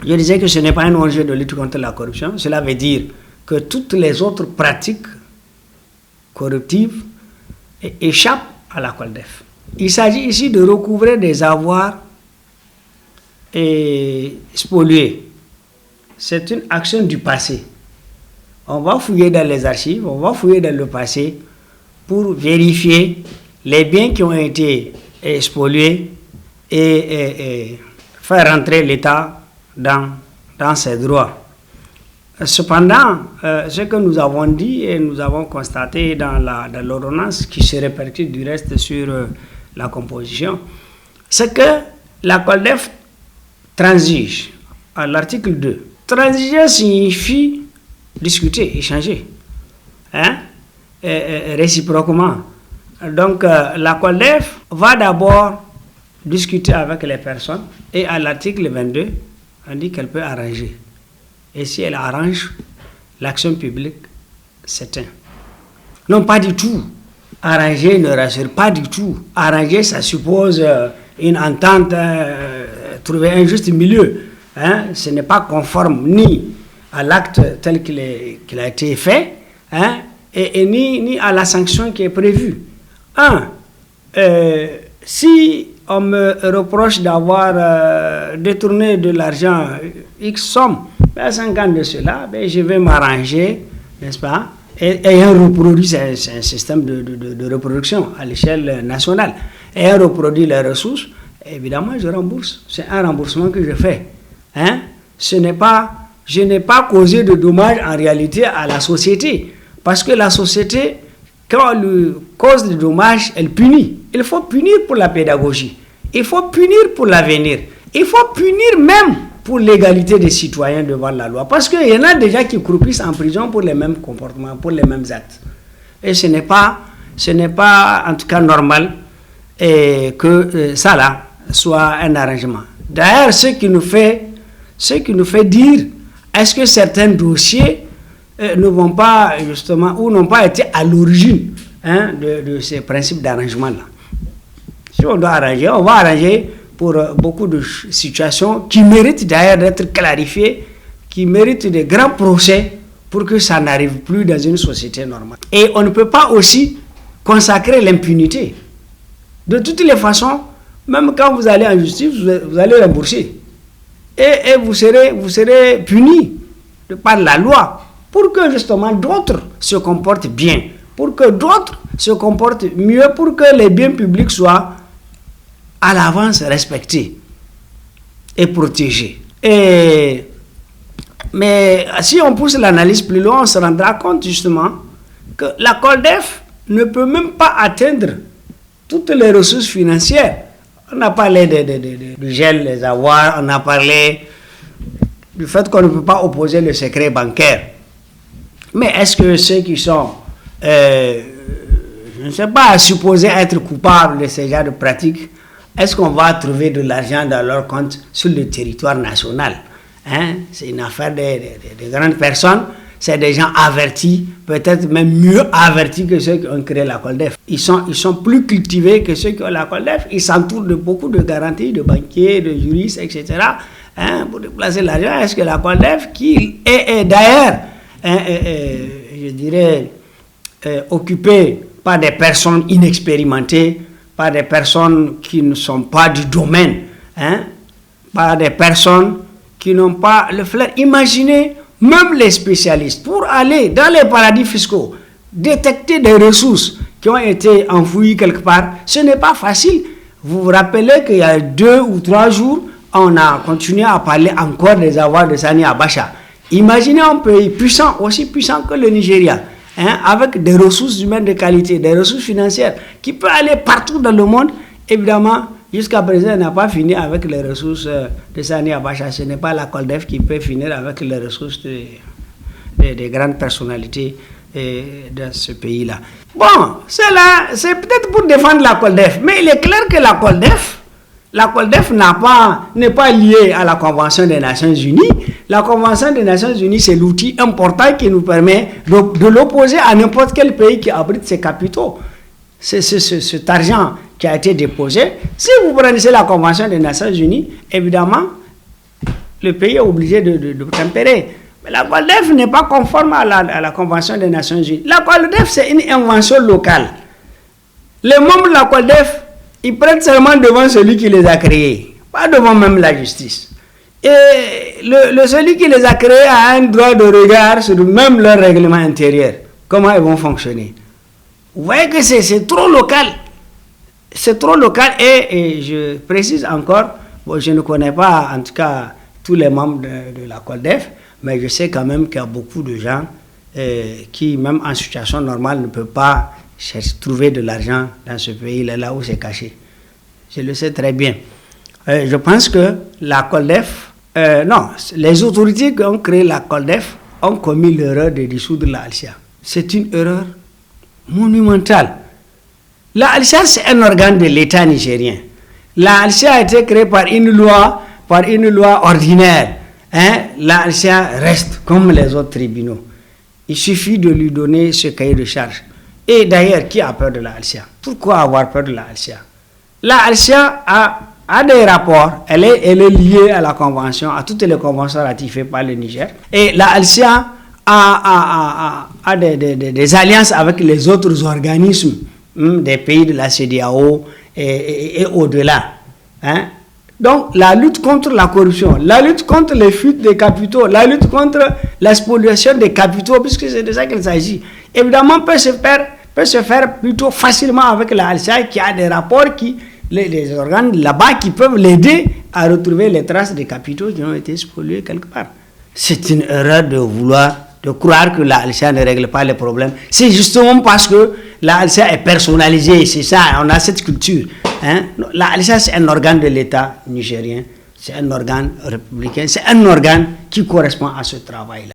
Je disais que ce n'est pas un enjeu de lutte contre la corruption. Cela veut dire que toutes les autres pratiques corruptives échappent à la COLDEF. Il s'agit ici de recouvrer des avoirs spoliés. C'est une action du passé. On va fouiller dans les archives, on va fouiller dans le passé pour vérifier les biens qui ont été spoliés et faire rentrer l'État dans ses droits. Cependant, ce que nous avons dit et nous avons constaté dans l'ordonnance qui se répercute du reste sur la composition, c'est que la COLDEF transige à l'article 2. Transiger signifie discuter, échanger, réciproquement. Donc la COLDEF va d'abord discuter avec les personnes et à l'article 22, on dit qu'elle peut arranger. Et si elle arrange, l'action publique s'éteint. Non, pas du tout. Arranger ne rassure pas du tout. Arranger, ça suppose une entente, trouver un juste milieu. Ce n'est pas conforme ni à l'acte tel qu'il a été fait, ni à la sanction qui est prévue. Si on me reproche d'avoir détourné de l'argent X somme, à 5 ans de cela, je vais m'arranger, n'est-ce pas, ayant reproduit, c'est un système de reproduction à l'échelle nationale, ayant reproduit les ressources, évidemment je rembourse. C'est un remboursement que je fais. Je n'ai pas causé de dommages en réalité à la société, parce que la société, quand elle lui cause des dommages, elle punit. Il faut punir pour la pédagogie, il faut punir pour l'avenir, il faut punir même pour l'égalité des citoyens devant la loi. Parce qu'il y en a déjà qui croupissent en prison pour les mêmes comportements, pour les mêmes actes. Et ce n'est pas en tout cas normal que ça là soit un arrangement. D'ailleurs, ce qui nous fait dire, est-ce que certains dossiers ne vont pas justement, ou n'ont pas été à l'origine de ces principes d'arrangement-là. Si on doit arranger, on va arranger pour beaucoup de situations qui méritent d'ailleurs d'être clarifiées, qui méritent de grands procès pour que ça n'arrive plus dans une société normale. Et on ne peut pas aussi consacrer l'impunité. De toutes les façons, même quand vous allez en justice, vous allez rembourser. Et vous serez puni par la loi pour que justement d'autres se comportent bien, pour que d'autres se comportent mieux, pour que les biens publics soient à l'avance respectés et protégés. Mais si on pousse l'analyse plus loin, on se rendra compte justement que la COLDEF ne peut même pas atteindre toutes les ressources financières. On a parlé du gel des avoirs, on a parlé du fait qu'on ne peut pas opposer le secret bancaire. Mais est-ce que ceux qui sont, je ne sais pas, supposés être coupables de ce genre de pratiques, est-ce qu'on va trouver de l'argent dans leur compte sur le territoire national? C'est une affaire de grandes personnes, c'est des gens avertis, peut-être même mieux avertis que ceux qui ont créé la COLDEF. Ils sont plus cultivés que ceux qui ont la COLDEF, ils s'entourent de beaucoup de garanties, de banquiers, de juristes, etc. Pour déplacer l'argent. Est-ce que la COLDEF, qui est d'ailleurs, je dirais, occupée par des personnes inexpérimentées, par des personnes qui ne sont pas du domaine, par des personnes qui n'ont pas le flair. Imaginez, même les spécialistes, pour aller dans les paradis fiscaux, détecter des ressources qui ont été enfouies quelque part, ce n'est pas facile. Vous vous rappelez qu'il y a 2 ou 3 jours, on a continué à parler encore des avoirs de Sani Abacha. Imaginez un pays puissant, aussi puissant que le Nigeria, avec des ressources humaines de qualité, des ressources financières, qui peut aller partout dans le monde. Évidemment, jusqu'à présent, on n'a pas fini avec les ressources de Sani Abacha. Ce n'est pas la COLDEF qui peut finir avec les ressources des grandes personnalités de ce pays-là. Bon, c'est peut-être pour défendre la COLDEF, mais il est clair que la COLDEF n'est pas liée à la Convention des Nations Unies. La Convention des Nations Unies, c'est l'outil important qui nous permet de l'opposer à n'importe quel pays qui abrite ses capitaux. C'est cet argent qui a été déposé. Si vous prenez la Convention des Nations Unies, évidemment, le pays est obligé de tempérer. Mais la COLDEF n'est pas conforme à la Convention des Nations Unies. La COLDEF, c'est une invention locale. Les membres de la COLDEF, ils prennent seulement devant celui qui les a créés, pas devant même la justice. Et celui qui les a créés a un droit de regard sur même leur règlement intérieur, comment ils vont fonctionner. Vous voyez que c'est trop local. C'est trop local et je précise encore, bon, je ne connais pas en tout cas tous les membres de la COLDEF, mais je sais quand même qu'il y a beaucoup de gens qui, même en situation normale, ne peuvent pas trouver de l'argent dans ce pays, là où c'est caché. Je le sais très bien. Je pense que la COLDEF, non, les autorités qui ont créé la COLDEF ont commis l'erreur de dissoudre la ALCIA. C'est une erreur monumentale. La ALCIA, c'est un organe de l'État nigérien. La ALCIA a été créée par une loi ordinaire. La ALCIA reste comme les autres tribunaux. Il suffit de lui donner ce cahier de charge. Et d'ailleurs, qui a peur de la ALCIA? Pourquoi avoir peur de la ALCIA? La ALCIA a des rapports, elle est liée à la convention, à toutes les conventions ratifiées par le Niger. Et la ALCIA a des alliances avec les autres organismes des pays de la CEDEAO et au-delà. Donc, la lutte contre la corruption, la lutte contre les fuites des capitaux, la lutte contre la spoliation des capitaux, puisque c'est de ça qu'il s'agit, évidemment, peut se faire plutôt facilement avec la ALCIA qui a des rapports, les organes là-bas qui peuvent l'aider à retrouver les traces des capitaux qui ont été spoliés quelque part. C'est une erreur de croire que la ALCIA ne règle pas les problèmes. C'est justement parce que la ALCIA est personnalisée, c'est ça, on a cette culture. La ALCIA, c'est un organe de l'État nigérien, c'est un organe républicain, c'est un organe qui correspond à ce travail-là.